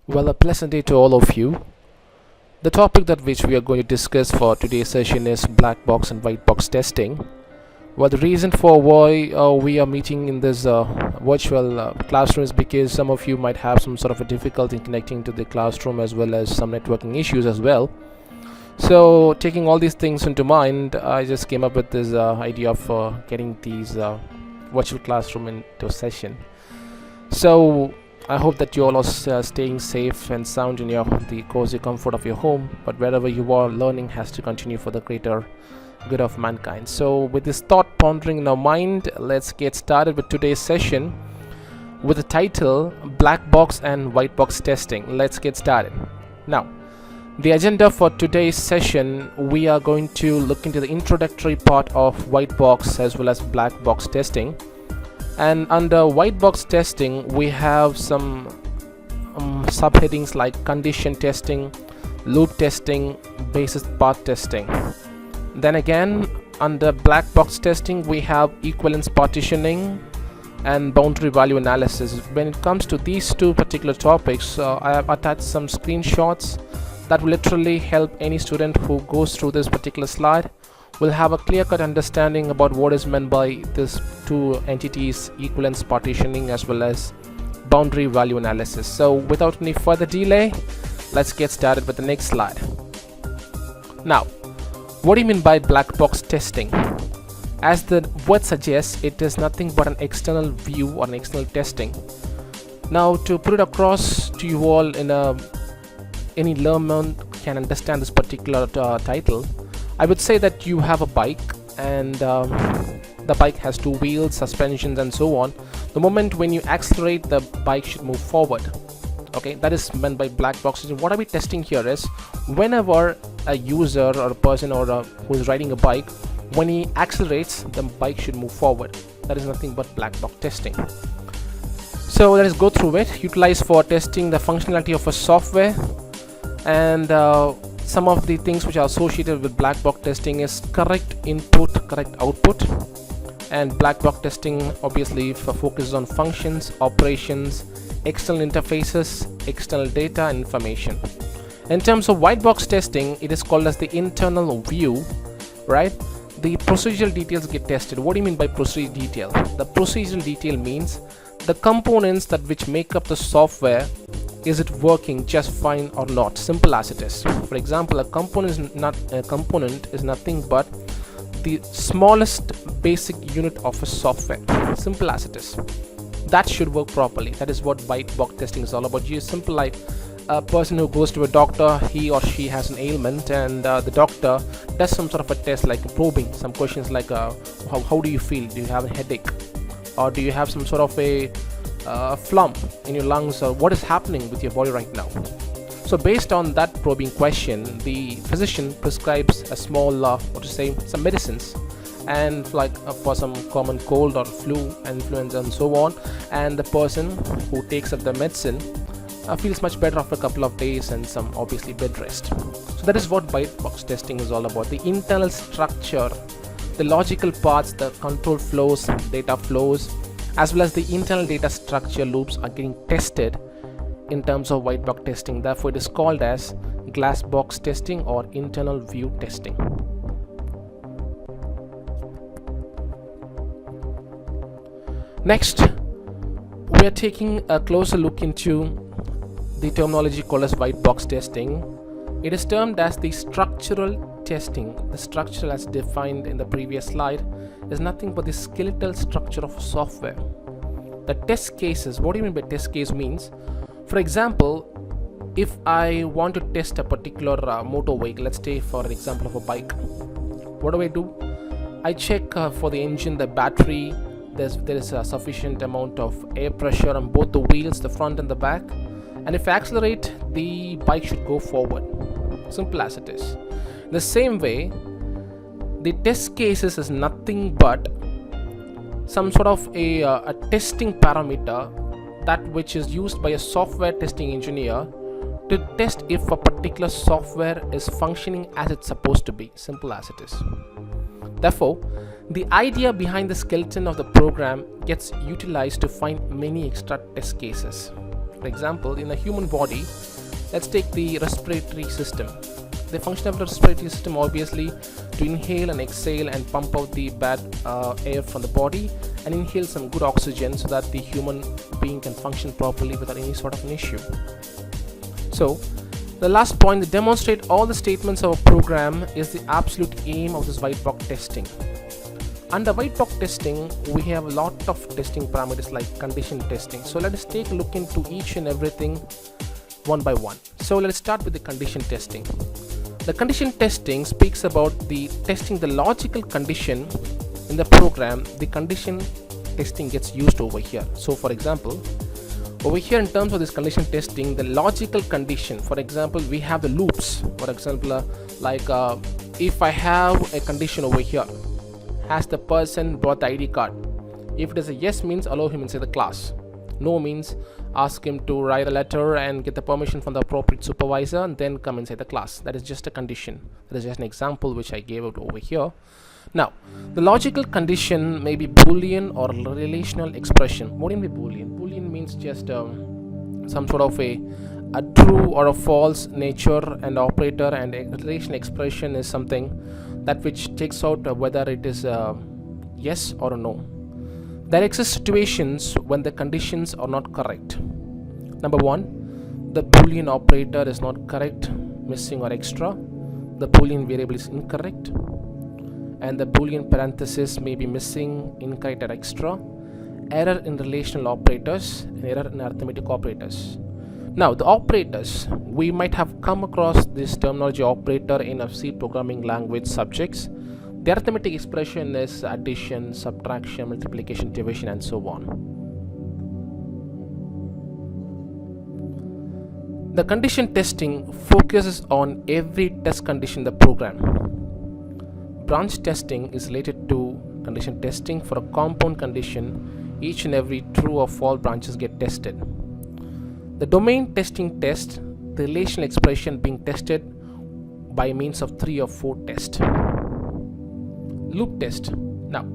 Well, a pleasant day to all of you. The topic that which we are going to discuss for today's session is black box and white box testing. Well, the reason for why we are meeting in this virtual classroom is because some of you might have some sort of a difficulty in connecting to the classroom, as well as some networking issues as well. So taking all these things into mind, I just came up with this idea of getting these virtual classroom into a session. So I hope that you all are staying safe and sound in the cozy comfort of your home, but wherever you are, learning has to continue for the greater good of mankind. So with this thought pondering in our mind, let's get started with today's session with the title Black Box and White Box Testing. Let's get started. Now, the agenda for today's session, we are going to look into the introductory part of white box as well as black box testing. And under white box testing, we have some subheadings like condition testing, loop testing, basis path testing. Then again, under black box testing, we have equivalence partitioning and boundary value analysis. When it comes to these two particular topics, I have attached some screenshots that will literally help any student who goes through this particular slide will have a clear-cut understanding about what is meant by these two entities, equivalence partitioning as well as boundary value analysis. So without any further delay, let's get started with the next slide. Now, what do you mean by black box testing? As the word suggests, it is nothing but an external view or an external testing. Now, to put it across to you all in any layman can understand this particular title, I would say that you have a bike and the bike has two wheels, suspensions and so on. The moment when you accelerate, the bike should move forward. Okay, that is meant by black boxes. What are we testing here is whenever a user or a person who is riding a bike, when he accelerates, the bike should move forward. That is nothing but black box testing. So let us go through it. Utilized for testing the functionality of a software, and some of the things which are associated with black box testing is correct input, correct output. And black box testing obviously focuses on functions, operations, external interfaces, external data and information. In terms of white box testing, it is called as the internal view, right? The procedural details get tested. What do you mean by procedural detail? The procedural detail means the components that which make up the software. Is it working just fine or not? Simple as it is. For example, a component is nothing but the smallest basic unit of a software. Simple as it is. That should work properly. That is what white box testing is all about. You simple like a person who goes to a doctor, he or she has an ailment, and the doctor does some sort of a test like probing some questions like how do you feel? Do you have a headache, or do you have some sort of a phlegm in your lungs, or what is happening with your body right now? So based on that probing question, the physician prescribes a small some medicines, and like for some common cold or flu, influenza and so on, and the person who takes up the medicine feels much better after a couple of days and some obviously bed rest. So that is what white box testing is all about. The internal structure, the logical parts, the control flows, data flows, as well as the internal data structure loops are getting tested in terms of white box testing. Therefore, it is called as glass box testing or internal view testing. Next, we are taking a closer look into the terminology called as white box testing. It is termed as the structural testing. The structure as defined in the previous slide is nothing but the skeletal structure of software. The test cases, what do you mean by test case means? For example, if I want to test a particular motor vehicle, let's say for an example of a bike, what do? I check for the engine, the battery, there is a sufficient amount of air pressure on both the wheels, the front and the back, and if I accelerate, the bike should go forward. Simple as it is. The same way, the test cases is nothing but some sort of a testing parameter that which is used by a software testing engineer to test if a particular software is functioning as it's supposed to be. Simple as it is. Therefore, the idea behind the skeleton of the program gets utilized to find many extra test cases. For example, in a human body, let's take the respiratory system. The function of the respiratory system obviously to inhale and exhale and pump out the bad air from the body and inhale some good oxygen so that the human being can function properly without any sort of an issue. So the last point, to demonstrate all the statements of a program, is the absolute aim of this white box testing. Under white box testing, we have a lot of testing parameters like condition testing. So let us take a look into each and everything one by one. So let's start with the condition testing. The condition testing speaks about the testing the logical condition in the program. The condition testing gets used over here. So for example, over here in terms of this condition testing, the logical condition, for example, we have the loops. For example, if I have a condition over here, has the person brought the ID card? If it is a yes, means allow him inside the class. No means ask him to write a letter and get the permission from the appropriate supervisor and then come inside the class. That is just a condition. That is just an example which I gave out over here. Now, the logical condition may be Boolean or relational expression. What do you mean by Boolean? Boolean means just some sort of a true or a false nature and operator, and a relational expression is something that which takes out whether it is yes or a no. There exist situations when the conditions are not correct. Number one, the Boolean operator is not correct, missing or extra. The Boolean variable is incorrect, and the Boolean parenthesis may be missing, incorrect or extra. Error in relational operators and error in arithmetic operators. Now the operators, we might have come across this terminology operator in a C programming language subjects. The arithmetic expression is addition, subtraction, multiplication, division, and so on. The condition testing focuses on every test condition in the program. Branch testing is related to condition testing. For a compound condition, each and every true or false branches get tested. The domain testing test the relational expression being tested by means of 3 or 4 tests. Loop test. Now,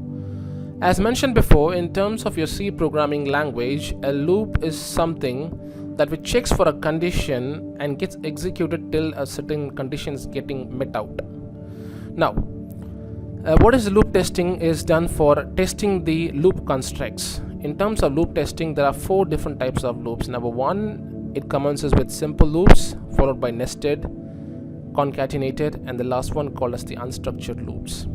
as mentioned before, in terms of your C programming language, a loop is something that which checks for a condition and gets executed till a certain condition is getting met out. Now, what is the loop testing is done for testing the loop constructs. In terms of loop testing, there are 4 different types of loops. Number 1, it commences with simple loops, followed by nested, concatenated, and the last one called as the unstructured loops.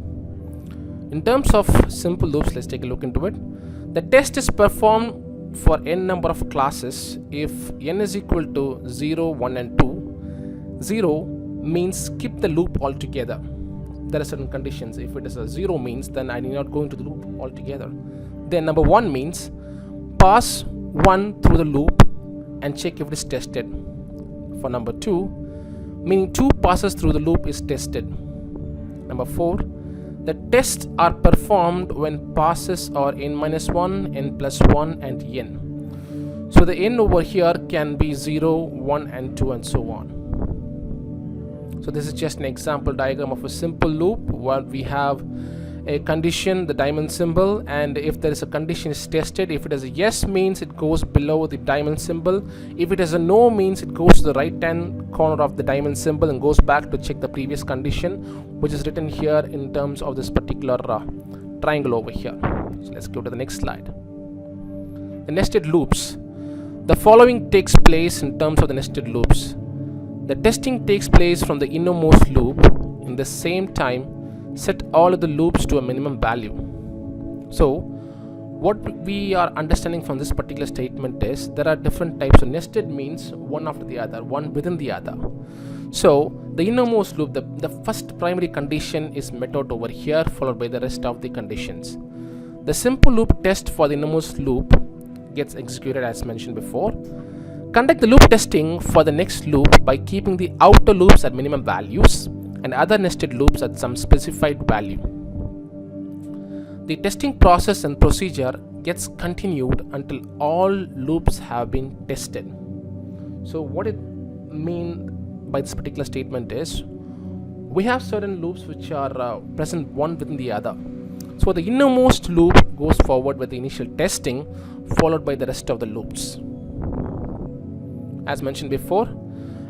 In terms of simple loops, let's take a look into it. The test is performed for n number of classes. If n is equal to 0, 1 and 2, 0 means skip the loop altogether. There are certain conditions. If it is a 0 means, then I need not go into the loop altogether. Then number 1 means pass 1 through the loop and check if it is tested. For number 2, meaning 2 passes through the loop is tested. Number 4, the tests are performed when passes are n-1, n+1 and n. So the n over here can be 0, 1 and 2 and so on. So this is just an example diagram of a simple loop where we have a condition, the diamond symbol, and if there is a condition is tested. If it is a yes means it goes below the diamond symbol. If it is a no means it goes to the right hand corner of the diamond symbol and goes back to check the previous condition, which is written here in terms of this particular triangle over here. So let's go to the next slide. The nested loops. The following takes place in terms of the nested loops. The testing takes place from the innermost loop. In the same time, set all of the loops to a minimum value. So what we are understanding from this particular statement is there are different types of nested, means one after the other, one within the other. So the innermost loop, the first primary condition is met out over here, followed by the rest of the conditions. The simple loop test for the innermost loop gets executed as mentioned before. Conduct the loop testing for the next loop by keeping the outer loops at minimum values and other nested loops at some specified value. The testing process and procedure gets continued until all loops have been tested. So what it means by this particular statement is we have certain loops which are present one within the other. So the innermost loop goes forward with the initial testing, followed by the rest of the loops. as mentioned before.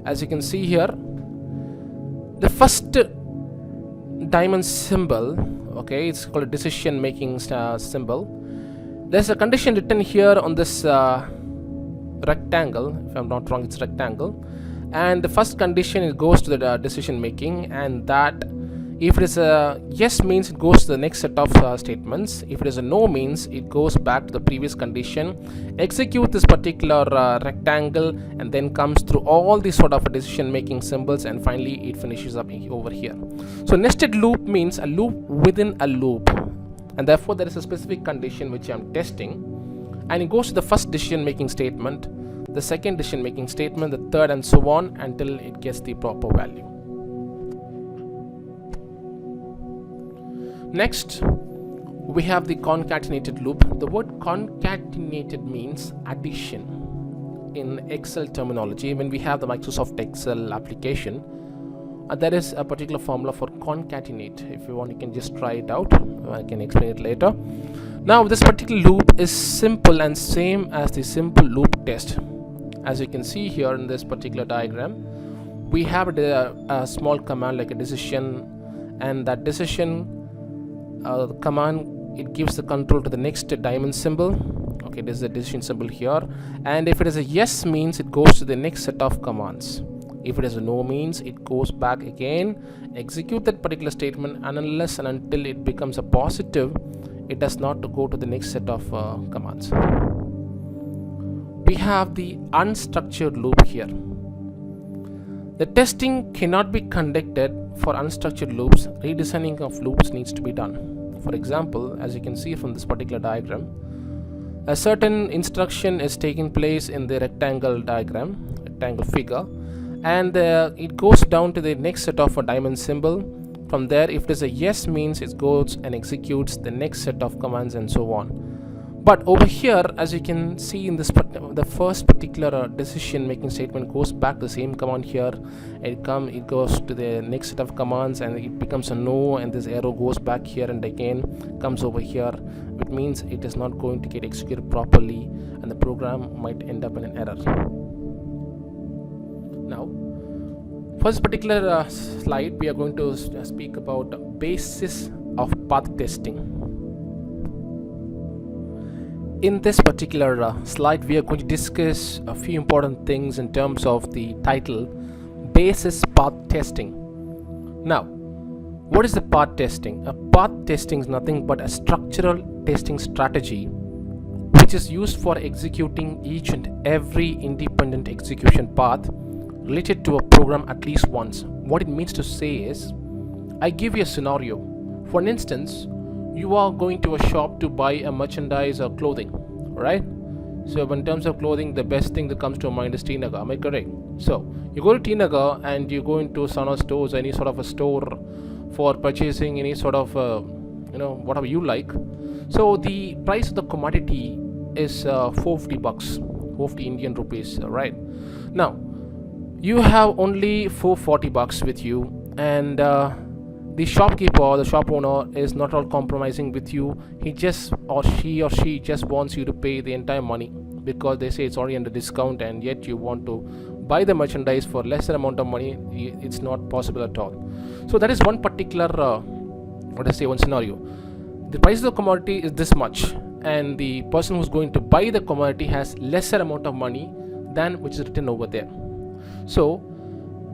As you can see here, the first diamond symbol, okay, it's called a decision making symbol. There's a condition written here on this rectangle. If I'm not wrong, it's rectangle, and the first condition, it goes to the decision making, and that if it is a yes means it goes to the next set of statements. If it is a no means it goes back to the previous condition, execute this particular rectangle, and then comes through all these sort of decision making symbols, and finally it finishes up over here. So nested loop means a loop within a loop, and therefore there is a specific condition which I am testing, and it goes to the first decision making statement, the second decision making statement, the third, and so on until it gets the proper value. Next, we have the concatenated loop. The word concatenated means addition in Excel terminology. When we have the Microsoft Excel application, there is a particular formula for concatenate. If you want, you can just try it out. I can explain it later. Now, this particular loop is simple and same as the simple loop test. As you can see here in this particular diagram, we have a small command like a decision, and that decision command, it gives the control to the next diamond symbol. Okay, this is the decision symbol here, and if it is a yes means it goes to the next set of commands. If it is a no means it goes back again, execute that particular statement, and unless and until it becomes a positive, it does not go to the next set of commands. We have the unstructured loop here. The testing cannot be conducted for unstructured loops. Redesigning of loops needs to be done. For example, as you can see from this particular diagram, a certain instruction is taking place in the rectangle figure, and it goes down to the next set of a diamond symbol. From there, if it is a yes means it goes and executes the next set of commands, and so on. But over here, as you can see in this the first particular decision making statement goes back to the same command here. It goes to the next set of commands, and it becomes a no, and this arrow goes back here and again comes over here, which means it is not going to get executed properly, and the program might end up in an error. Now, for this particular slide, we are going to speak about basis of path testing. In this particular slide, we are going to discuss a few important things in terms of the title, basis path testing. Now, what is the path testing? A path testing is nothing but a structural testing strategy which is used for executing each and every independent execution path related to a program at least once. What it means to say is, I give you a scenario. For instance, you are going to a shop to buy a merchandise or clothing, right? So in terms of clothing, the best thing that comes to mind is Tinagar. Am I correct? So you go to Tinagar and you go into Sana stores, any sort of a store for purchasing any sort of whatever you like. So the price of the commodity is 450 bucks, 450 Indian rupees, right? Now you have only 440 bucks with you, and the shopkeeper or the shop owner is not at all compromising with you. He or she just wants you to pay the entire money because they say it's already under discount, and yet you want to buy the merchandise for lesser amount of money. It's not possible at all. So that is one particular one scenario. The price of the commodity is this much, and the person who's going to buy the commodity has lesser amount of money than which is written over there. So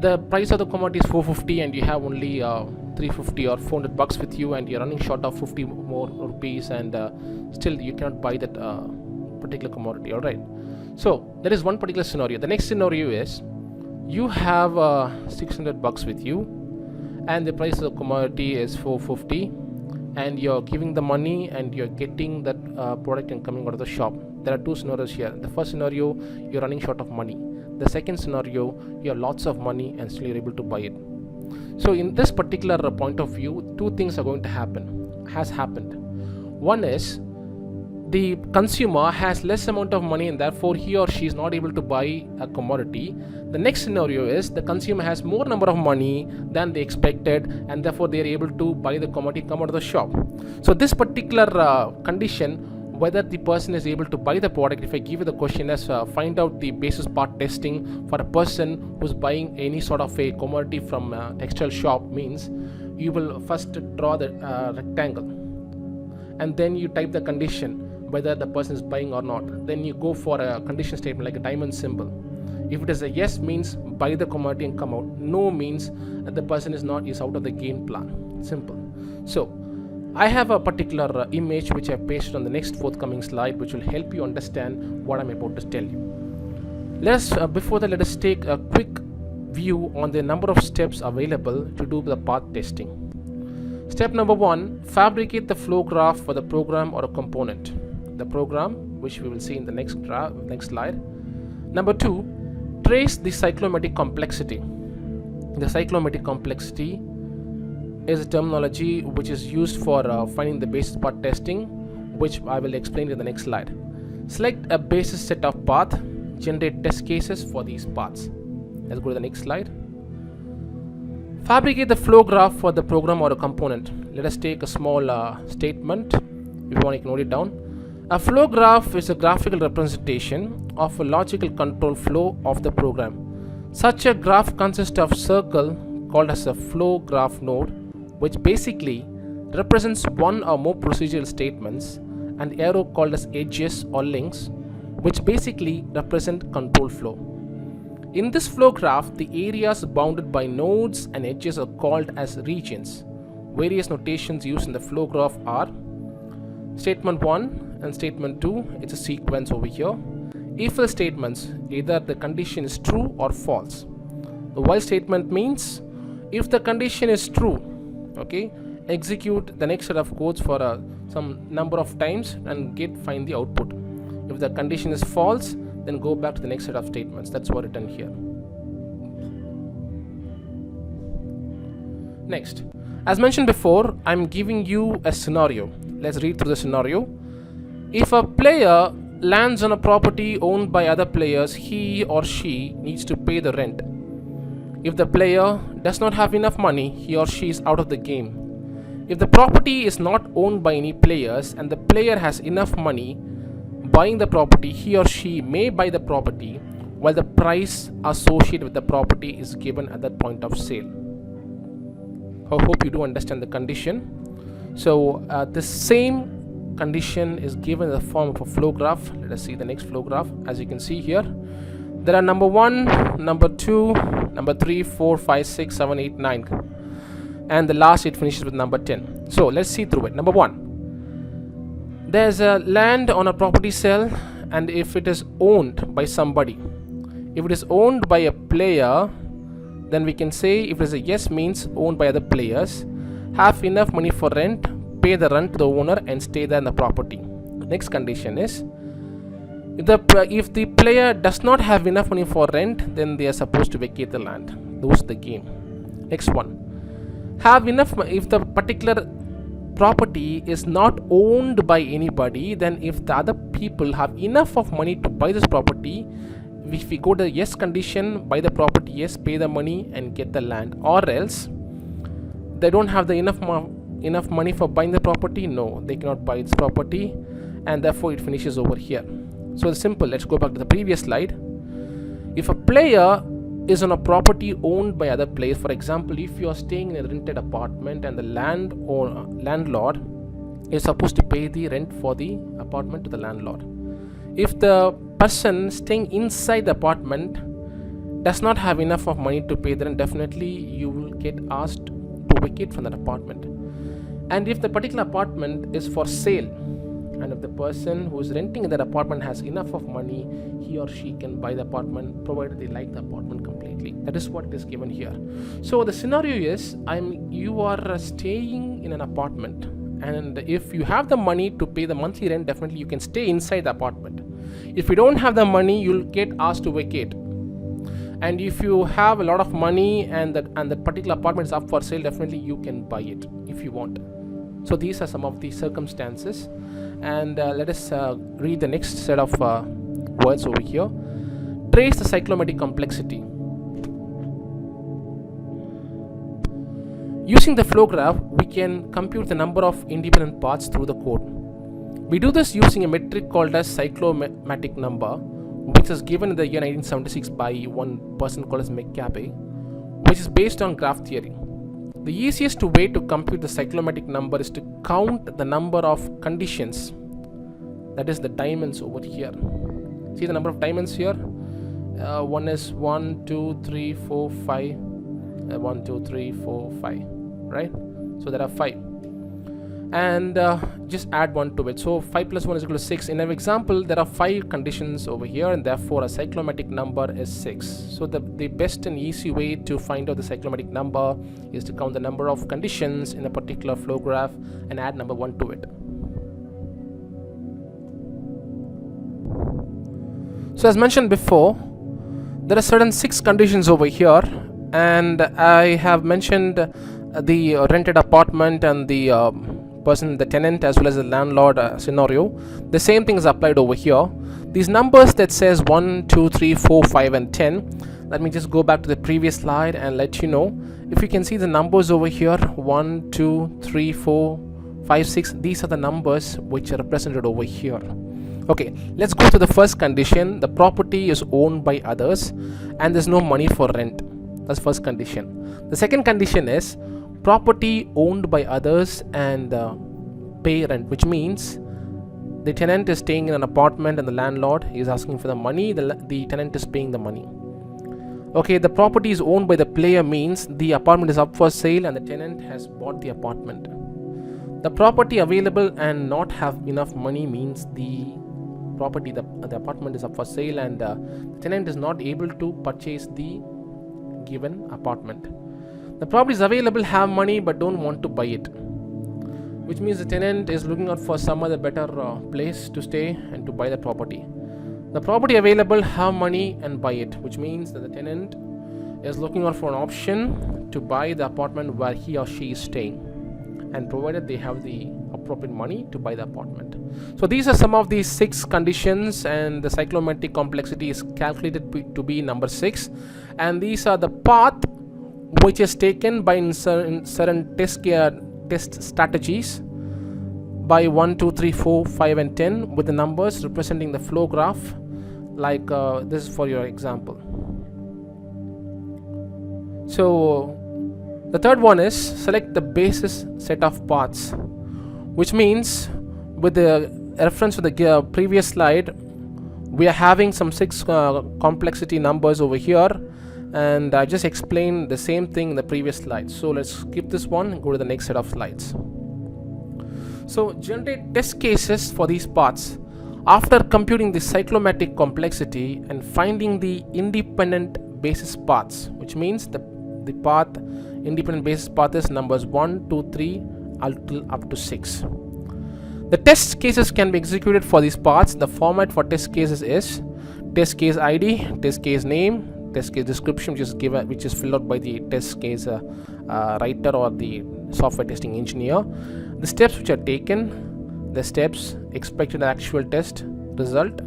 the price of the commodity is 450 and you have only 350 or 400 bucks with you, and you're running short of 50 more rupees, and still you cannot buy that particular commodity. All right, so that is one particular scenario. The next scenario is you have 600 bucks with you, and the price of the commodity is 450, and you're giving the money and you're getting that product and coming out of the shop. There are two scenarios here. The first scenario, you're running short of money. The second scenario, you have lots of money and still you're able to buy it. So in this particular point of view, two things are going to has happened. One is the consumer has less amount of money, and therefore he or she is not able to buy a commodity. The next scenario is the consumer has more number of money than they expected, and therefore they are able to buy the commodity, come out of the shop. So this particular condition whether the person is able to buy the product. If I give you the question as find out the basis part testing for a person who's buying any sort of a commodity from a textile shop, means you will first draw the rectangle, and then you type the condition whether the person is buying or not. Then you go for a condition statement like a diamond symbol. If it is a yes, means buy the commodity and come out. No means that the person is out of the game plan. Simple. So I have a particular image which I pasted on the next forthcoming slide, which will help you understand what I'm about to tell you. Before that, let us take a quick view on the number of steps available to do the path testing. Step number 1, fabricate the flow graph for the program or a component. The program, which we will see in the next slide. Number 2, trace the cyclomatic complexity. The cyclomatic complexity is a terminology which is used for finding the basis part testing, which I will explain in the next slide. Select a basis set of path, generate test cases for these paths. Let's go to the next slide. Fabricate the flow graph for the program or a component. Let us take a small statement. If you want, you can note it down. A flow graph is a graphical representation of a logical control flow of the program. Such a graph consists of a circle called as a flow graph node, which basically represents one or more procedural statements, and arrow called as edges or links, which basically represent control flow. In this flow graph, the areas bounded by nodes and edges are called as regions. Various notations used in the flow graph are statement 1 and statement 2. It's a sequence over here. If-else statements, either the condition is true or false. The while statement means if the condition is true, okay, execute the next set of codes for some number of times and find the output. If the condition is false, then go back to the next set of statements. That's what written here. Next, as mentioned before, I'm giving you a scenario. Let's read through the scenario. If a player lands on a property owned by other players, he or she needs to pay the rent. If the player does not have enough money, he or she is out of the game. If the property is not owned by any players and the player has enough money buying the property, he or she may buy the property while the price associated with the property is given at that point of sale. I hope you do understand the condition. So the same condition is given in the form of a flow graph. Let us see the next flow graph. As you can see here, there are number 1, number 2, number 3, 4, 5, 6, 7, 8, 9, and the last it finishes with number 10. So let's see through it. Number 1, there's a land on a property sale, and if it is owned by somebody, if it is owned by a player, then we can say if it is a yes means owned by other players, have enough money for rent, pay the rent to the owner and stay there in the property. Next condition is if the player does not have enough money for rent, then they are supposed to vacate the land, lose the game. Next one, have enough. If the particular property is not owned by anybody, then if the other people have enough of money to buy this property, if we go to the yes condition, buy the property, yes, pay the money and get the land. Or else they don't have the enough money for buying the property, no, they cannot buy this property, and therefore it finishes over here. So it's simple. Let's go back to the previous slide. If a player is on a property owned by other players, for example, if you are staying in a rented apartment and the landlord is supposed to pay the rent for the apartment to the landlord. If the person staying inside the apartment does not have enough of money to pay the rent, definitely you will get asked to vacate from that apartment. And if the particular apartment is for sale, and if the person who is renting that apartment has enough of money, he or she can buy the apartment provided they like the apartment completely. That is what is given here. So the scenario is you are staying in an apartment, and if you have the money to pay the monthly rent, definitely you can stay inside the apartment. If you don't have the money, you'll get asked to vacate. And if you have a lot of money and that particular apartment is up for sale, definitely you can buy it if you want. So these are some of the circumstances, and let us read the next set of words over here. Trace the cyclomatic complexity. Using the flow graph, we can compute the number of independent paths through the code. We do this using a metric called as cyclomatic number, which is given in the year 1976 by one person called as McCabe, which is based on graph theory. The easiest way to compute the cyclomatic number is to count the number of conditions, that is the diamonds over here. See the number of diamonds here? One is 1, 2, 3, 4, 5. 1, 2, 3, 4, 5. Right? So there are 5. And just add 1 to it. So 5 plus 1 is equal to 6. In our example, there are 5 conditions over here, and therefore a cyclomatic number is 6. So the best and easy way to find out the cyclomatic number is to count the number of conditions in a particular flow graph and add number 1 to it. So as mentioned before, there are certain 6 conditions over here, and I have mentioned the rented apartment and the the tenant as well as the landlord scenario. The same thing is applied over here. These numbers that says 1, 2, 3, 4, 5 and 10, let me just go back to the previous slide and let you know. If you can see the numbers over here, 1, 2, 3, 4, 5, 6, these are the numbers which are represented over here. Okay, let's go to the first condition. The property is owned by others and there's no money for rent. That's first condition. The second condition is property owned by others and pay rent, which means the tenant is staying in an apartment and the landlord is asking for the money, the tenant is paying the money. Okay, the property is owned by the player means the apartment is up for sale and the tenant has bought the apartment. The property available and not have enough money means the property, the apartment is up for sale and the tenant is not able to purchase the given apartment. The property is available, have money but don't want to buy it, which means the tenant is looking out for some other better place to stay and to buy the property. The property available, have money and buy it, which means that the tenant is looking out for an option to buy the apartment where he or she is staying, and provided they have the appropriate money to buy the apartment. So these are some of these 6 conditions, and the cyclomatic complexity is calculated to be number 6, and these are the path which is taken by certain test strategies by 1, 2, 3, 4, 5 and 10 with the numbers representing the flow graph, like this is for your example. So the third one is select the basis set of paths, which means with the reference to the previous slide, we are having some 6 complexity numbers over here, and I just explained the same thing in the previous slide. So let's skip this one and go to the next set of slides. So generate test cases for these paths. After computing the cyclomatic complexity and finding the independent basis paths, which means the path independent basis path is numbers 1, 2, 3 up to 6. The test cases can be executed for these paths. The format for test cases is test case ID, test case name, test case description, which is filled out by the test case writer or the software testing engineer, the steps which are taken, the steps, expected actual test result,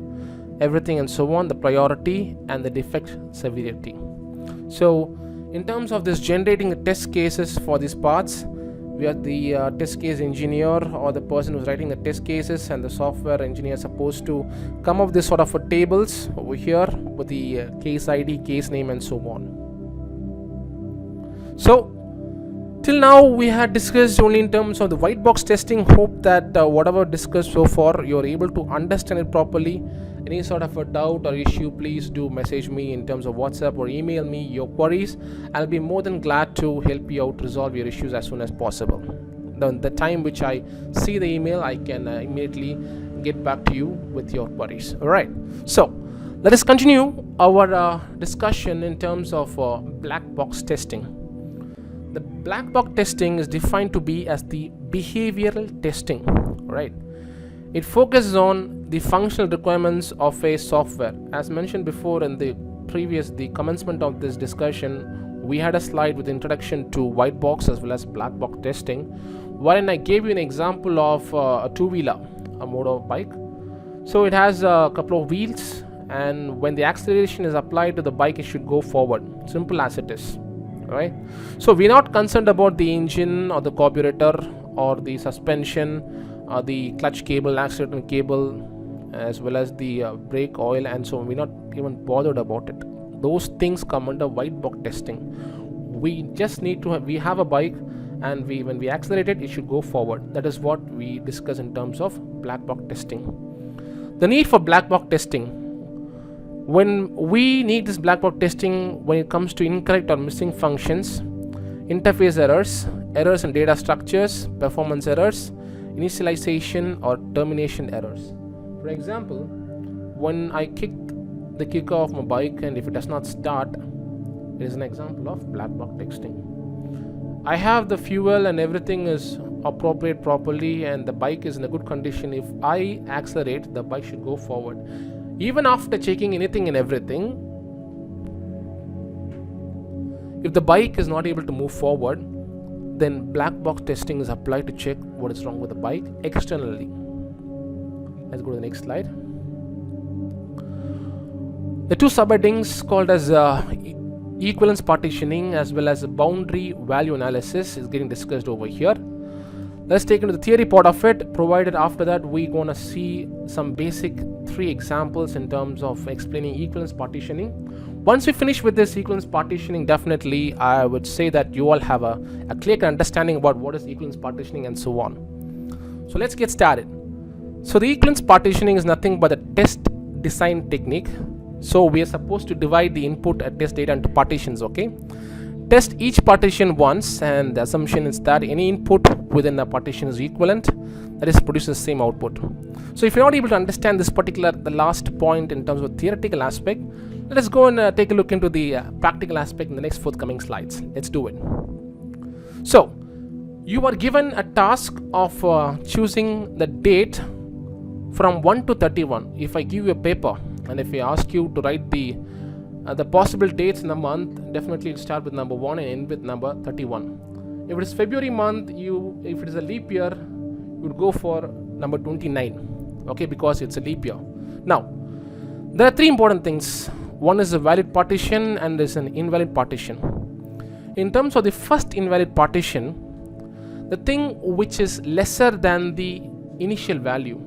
everything and so on, the priority and the defect severity. So in terms of this generating the test cases for these paths, we are the test case engineer or the person who's writing the test cases, and the software engineer is supposed to come up with this sort of tables over here with the case ID, case name and so on. So till now we had discussed only in terms of the white box testing. Hope that whatever discussed so far you're able to understand it properly. Any sort of a doubt or issue, please do message me in terms of WhatsApp or email me your queries. I'll be more than glad to help you out resolve your issues as soon as possible. The time which I see the email, I can immediately get back to you with your queries. Alright, so let us continue our discussion in terms of black box testing. The black box testing is defined to be as the behavioral testing, right? It focuses on the functional requirements of a software. As mentioned before in the commencement of this discussion, we had a slide with introduction to white box as well as black box testing, wherein I gave you an example of a two-wheeler, a motorbike. So it has a couple of wheels, and when the acceleration is applied to the bike, it should go forward. Simple as it is, right? So we're not concerned about the engine or the carburetor or the suspension the clutch cable, accelerator cable, as well as the brake oil, and so on. We're not even bothered about it. Those things come under white box testing. We just need to we have a bike, and when we accelerate it, it should go forward. That is what we discuss in terms of black box testing. The need for black box testing. When we need this black box testing, when it comes to incorrect or missing functions, interface errors, errors in data structures, performance errors, initialization or termination errors. For example, when I kick the kicker of my bike and if it does not start, it is an example of black box testing. I have the fuel and everything is appropriate properly and the bike is in a good condition. If I accelerate, the bike should go forward. Even after checking anything and everything, if the bike is not able to move forward, then black box testing is applied to check what is wrong with the bike externally. Let's go to the next slide. The two subheadings called as equivalence partitioning as well as boundary value analysis is getting discussed over here. Let's take into the theory part of it, provided after that we're gonna see some basic 3 examples in terms of explaining equivalence partitioning. Once we finish with this equivalence partitioning, definitely I would say that you all have a clear understanding about what is equivalence partitioning and so on. So let's get started. So the equivalence partitioning is nothing but a test design technique. So we are supposed to divide the input test data into partitions, okay? Test each partition once, and the assumption is that any input within a partition is equivalent, that is produces the same output. So if you're not able to understand this the last point in terms of theoretical aspect, let us go and take a look into the practical aspect in the next forthcoming slides. Let's do it. So you are given a task of choosing the date from 1 to 31. If I give you a paper and if I ask you to write the possible dates in the month, definitely it'll start with number 1 and end with number 31. If it is February month, if it is a leap year, you would go for number 29, okay, because it's a leap year. Now there are 3 important things. One is a valid partition and there's an invalid partition. In terms of the first invalid partition, the thing which is lesser than the initial value,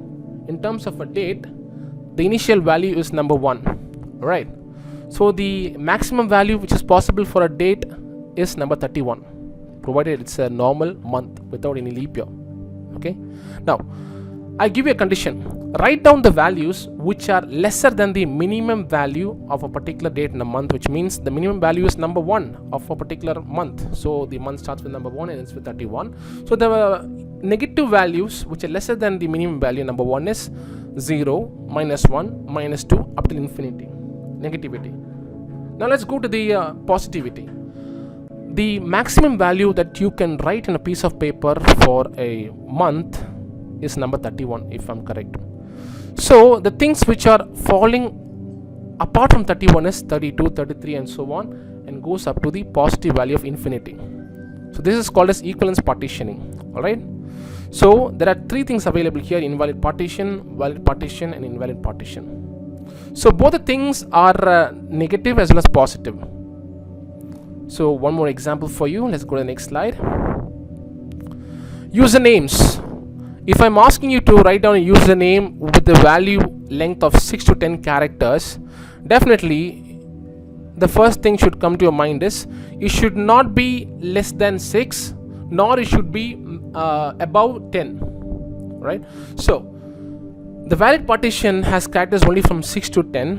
in terms of a date, the initial value is number 1, right? So the maximum value which is possible for a date is number 31, provided it's a normal month without any leap year, okay? Now I give you a condition. Write down the values which are lesser than the minimum value of a particular date in a month, which means the minimum value is number 1 of a particular month. So the month starts with number 1 and ends with 31. So the negative values which are lesser than the minimum value number 1 is 0, -1, -2 up till infinity. Negativity. Now let's go to the positivity. The maximum value that you can write in a piece of paper for a month is number 31, if I'm correct. So the things which are falling apart from 31 is 32, 33 and so on, and goes up to the positive value of infinity. So this is called as equivalence partitioning. Alright, so there are 3 things available here: invalid partition, valid partition and invalid partition. So both the things are negative as well as positive. So one more example for you. Let's go to the next slide. Usernames. If I'm asking you to write down a username with the value length of 6 to 10 characters, definitely the first thing should come to your mind is it should not be less than 6, nor it should be above 10, right? So the valid partition has characters only from 6 to 10.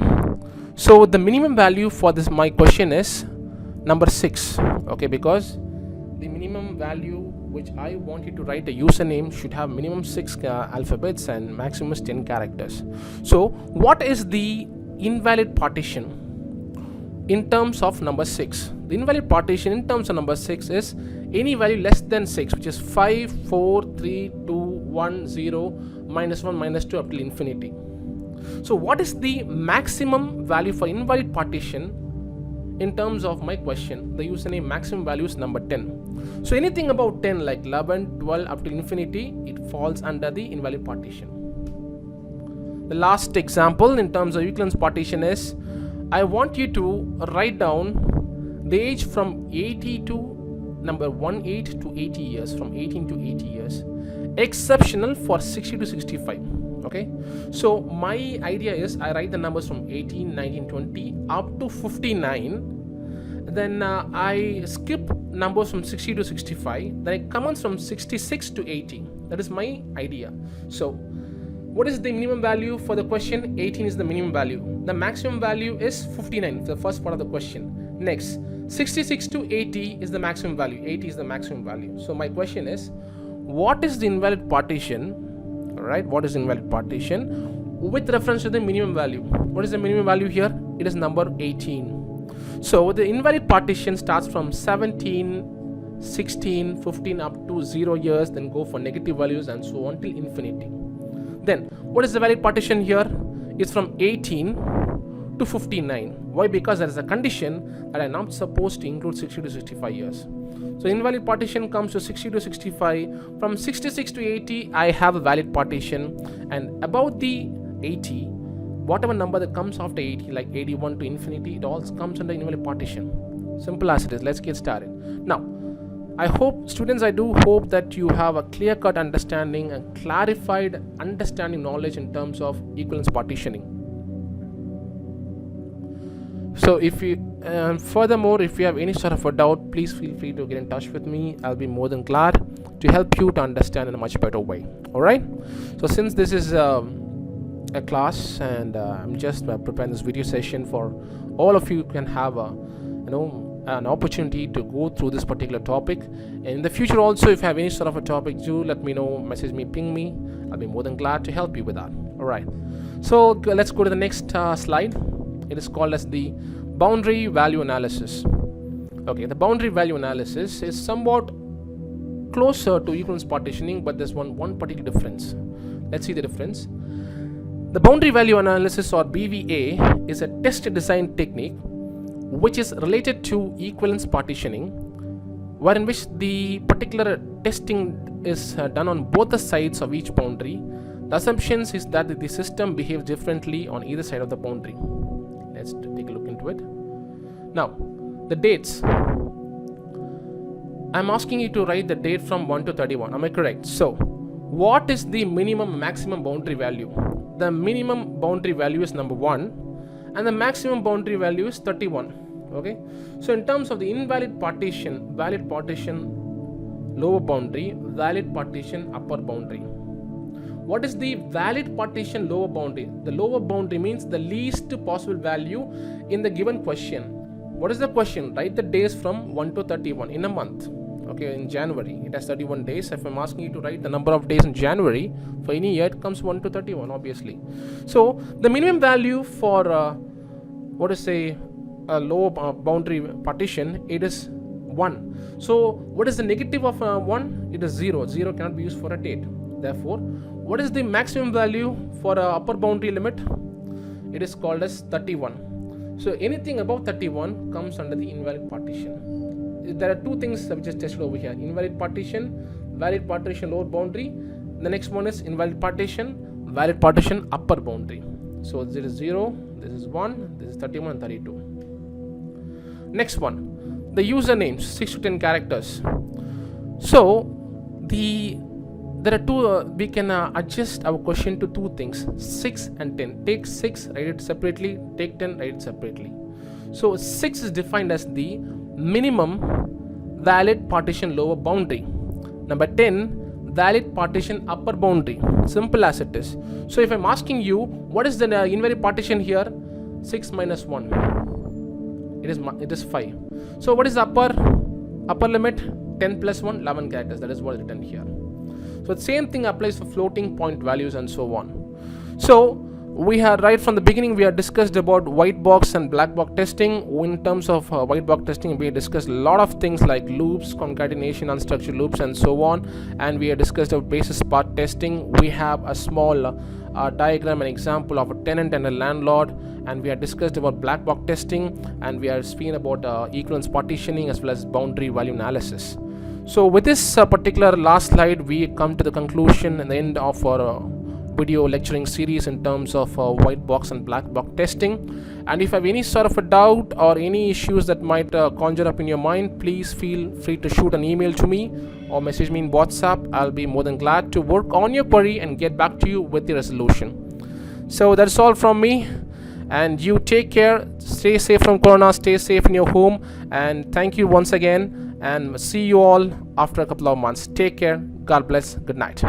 So the minimum value for this my question is number 6, okay, because the minimum value which I want you to write a username should have minimum 6 alphabets and maximum is 10 characters. So what is the invalid partition in terms of number 6? The invalid partition in terms of number 6 is any value less than 6, which is 5, 4, 3, 2, 1, 0, -1, -2 up till infinity. So what is the maximum value for invalid partition in terms of my question? The username maximum value is number 10. So anything about 10 like 11, 12 up to infinity, it falls under the invalid partition. The last example in terms of equivalence partition is I want you to write down the age from 80 to number 18 to 80 years, from 18 to 80 years, exceptional for 60 to 65. Okay, so my idea is I write the numbers from 18, 19, 20 up to 59. Then I skip numbers from 60 to 65. Then I commence from 66 to 80. That is my idea. So what is the minimum value for the question? 18 is the minimum value. The maximum value is 59, the first part of the question. Next, 66 to 80 is the maximum value. 80 is the maximum value. So my question is, what is the invalid partition? Right, what is invalid partition with reference to the minimum value? What is the minimum value here? It is number 18. So the invalid partition starts from 17, 16, 15 up to 0 years, then go for negative values and so on till infinity. Then what is the valid partition here? It's from 18 to 59. Why? Because there is a condition that I'm not supposed to include 60 to 65 years. So invalid partition comes to 60 to 65. From 66 to 80, I have a valid partition, and about the 80, whatever number that comes after 80, like 81 to infinity, it all comes under invalid partition. Simple as it is. Let's get started. Now, I hope, students, I do hope that you have a clear-cut understanding and clarified understanding knowledge in terms of equivalence partitioning. So if you furthermore, if you have any sort of a doubt, please feel free to get in touch with me. I'll be more than glad to help you to understand in a much better way. All right, so since this is a class and I'm just preparing this video session for all of you can have an opportunity to go through this particular topic, and in the future also, if you have any sort of a topic, do let me know, message me, ping me. I'll be more than glad to help you with that. All right, so let's go to the next slide. It is called as the boundary value analysis. Okay, the boundary value analysis is somewhat closer to equivalence partitioning, but there's one particular difference. Let's see the difference. The boundary value analysis, or BVA, is a test design technique which is related to equivalence partitioning, wherein which the particular testing is done on both the sides of each boundary. The assumptions is that the system behaves differently on either side of the boundary. Let's take a look into it. Now, the dates. I'm asking you to write the date from 1 to 31. Am I correct? So, what is the minimum maximum boundary value? The minimum boundary value is number 1, and the maximum boundary value is 31. Okay. So, in terms of the invalid partition, valid partition lower boundary, valid partition upper boundary. What is the valid partition lower boundary? The lower boundary means the least possible value in the given question. What is the question? Write the days from 1 to 31 in a month. Okay, in January, it has 31 days. If I'm asking you to write the number of days in January for any year, it comes 1 to 31, obviously. So, the minimum value for, a lower boundary partition, it is 1. So, what is the negative of 1? It is 0. 0 cannot be used for a date. Therefore, what is the maximum value for a upper boundary limit? It is called as 31. So anything above 31 comes under the invalid partition. There are two things that we just tested over here: invalid partition, valid partition lower boundary. The next one is invalid partition, valid partition upper boundary. So this is 0, this is 1, this is 31 and 32. Next one, the usernames, 6 to 10 characters. So there are two, we can adjust our question to two things, 6 and 10. Take 6, write it separately, take 10, write it separately. So 6 is defined as the minimum valid partition lower boundary. Number 10, valid partition upper boundary. Simple as it is. So if I'm asking you, what is the invalid partition here? 6 minus 1. It is 5. So what is the upper limit? 10 plus 1, 11 characters. That is what is written here. So the same thing applies for floating point values and so on. So we had right from the beginning, we had discussed about white box and black box testing. In terms of white box testing, we discussed a lot of things like loops, concatenation, unstructured loops and so on, and we had discussed about basis part testing. We have a small diagram and example of a tenant and a landlord, and we had discussed about black box testing, and we are speaking about equivalence partitioning as well as boundary value analysis. So with this particular last slide, we come to the conclusion and the end of our video lecturing series in terms of white box and black box testing. And if you have any sort of a doubt or any issues that might conjure up in your mind, please feel free to shoot an email to me or message me in WhatsApp. I'll be more than glad to work on your query and get back to you with the resolution. So that's all from me, and you take care, stay safe from corona, stay safe in your home, and thank you once again, and see you all after a couple of months. Take care, God bless, good night.